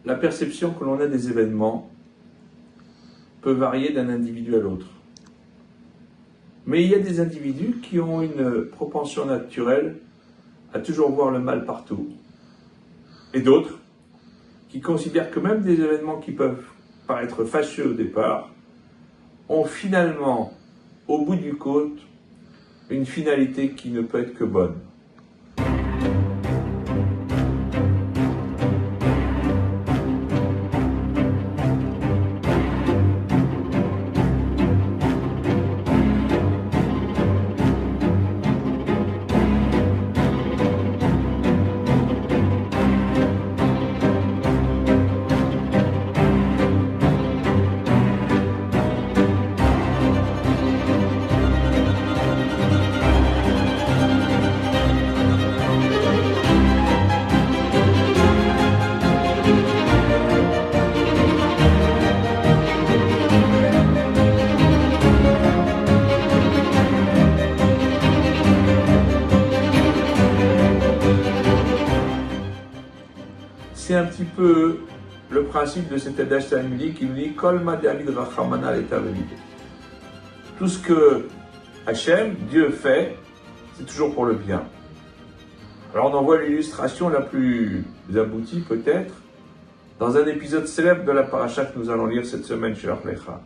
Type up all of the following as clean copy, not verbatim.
la perception que l'on a des événements peut varier d'un individu à l'autre. Mais il y a des individus qui ont une propension naturelle à toujours voir le mal partout. Et d'autres qui considèrent que même des événements qui peuvent paraître fâcheux au départ ont finalement, au bout du compte, une finalité qui ne peut être que bonne. C'est un petit peu le principe de cet adage talmudique qui nous dit Kol ma David rachamana l'etavelid. Tout ce que Hachem, Dieu fait, c'est toujours pour le bien. Alors on en voit l'illustration la plus aboutie peut-être dans un épisode célèbre de la paracha que nous allons lire cette semaine chez Lecha,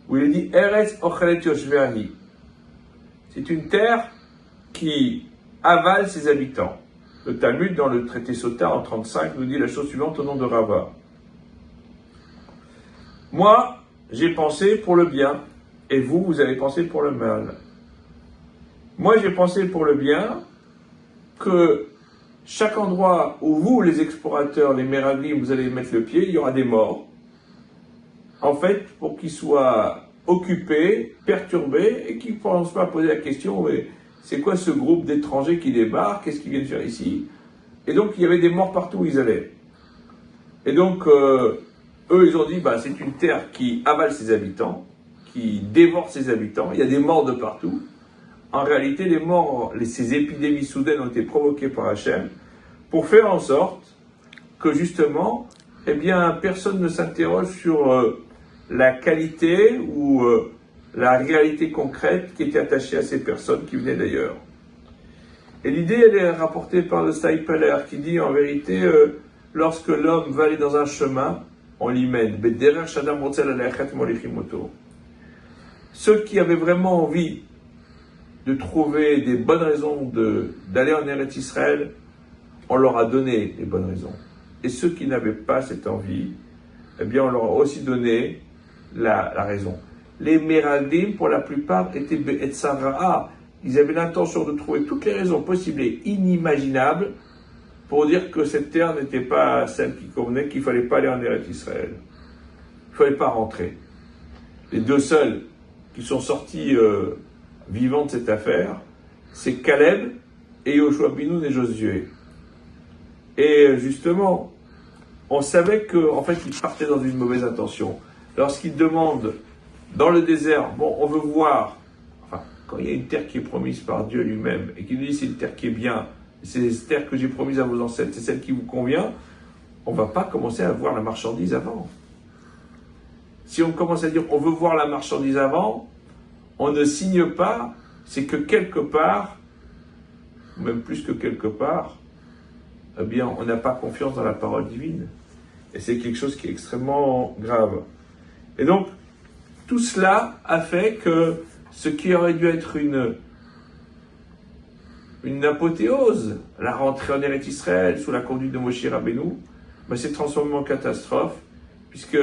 où il est dit Eretz ochelet yoshveahi. C'est une terre qui avale ses habitants. Le Talmud, dans le traité Sota en 35, nous dit la chose suivante au nom de Rava. Moi, j'ai pensé pour le bien, et vous, vous avez pensé pour le mal. Moi, j'ai pensé pour le bien que chaque endroit où vous, les explorateurs, les Meraglim, vous allez mettre le pied, il y aura des morts. En fait, pour qu'ils soient occupés, perturbés, et qu'ils ne pensent pas poser la question, mais c'est quoi ce groupe d'étrangers qui débarquent? Qu'est-ce qu'ils viennent faire ici? Et donc, il y avait des morts partout où ils allaient. Et donc, eux, ils ont dit, c'est une terre qui avale ses habitants, qui dévore ses habitants. Il y a des morts de partout. En réalité, les morts, ces épidémies soudaines ont été provoquées par Hachem pour faire en sorte que, justement, personne ne s'interroge sur la qualité ou la réalité concrète qui était attachée à ces personnes qui venaient d'ailleurs. Et l'idée, elle est rapportée par le Staipeler qui dit en vérité, lorsque l'homme va aller dans un chemin, on l'y mène. Ceux qui avaient vraiment envie de trouver des bonnes raisons d'aller en Eretz Israël, on leur a donné les bonnes raisons. Et ceux qui n'avaient pas cette envie, on leur a aussi donné la raison. Les Meraglim, pour la plupart, étaient Be'etzara'a. Ils avaient l'intention de trouver toutes les raisons possibles et inimaginables pour dire que cette terre n'était pas celle qui convenait, qu'il ne fallait pas aller en Eretz Israël. Il ne fallait pas rentrer. Les deux seuls qui sont sortis vivants de cette affaire, c'est Caleb et Yoshua Binoun et Josué. Et justement, on savait qu'en fait, ils partaient dans une mauvaise intention. Lorsqu'ils demandent dans le désert, on veut voir, quand il y a une terre qui est promise par Dieu lui-même, et qu'il nous dit c'est une terre qui est bien, c'est cette terre que j'ai promise à vos ancêtres, c'est celle qui vous convient, on ne va pas commencer à voir la marchandise avant. Si on commence à dire on veut voir la marchandise avant, on ne signe pas, c'est que quelque part, même plus que quelque part, on n'a pas confiance dans la parole divine. Et c'est quelque chose qui est extrêmement grave. Et donc, tout cela a fait que ce qui aurait dû être une apothéose, la rentrée en Eretz Israël sous la conduite de Moshe Rabbeinu, s'est transformé en catastrophe, puisque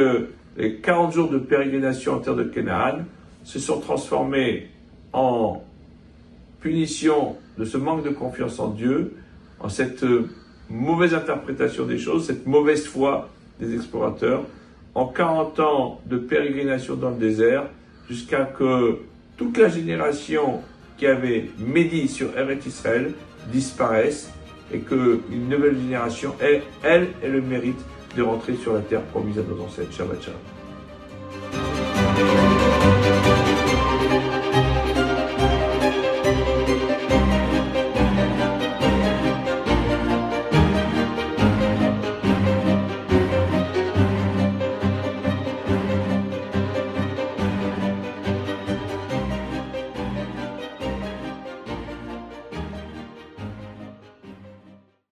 les 40 jours de pérégrination en terre de Canaan se sont transformés en punition de ce manque de confiance en Dieu, en cette mauvaise interprétation des choses, cette mauvaise foi des explorateurs, en 40 ans de pérégrination dans le désert, jusqu'à que toute la génération qui avait médit sur Eretz Israël disparaisse et qu'une nouvelle génération ait le mérite de rentrer sur la terre promise à nos ancêtres. Shabbat Shalom.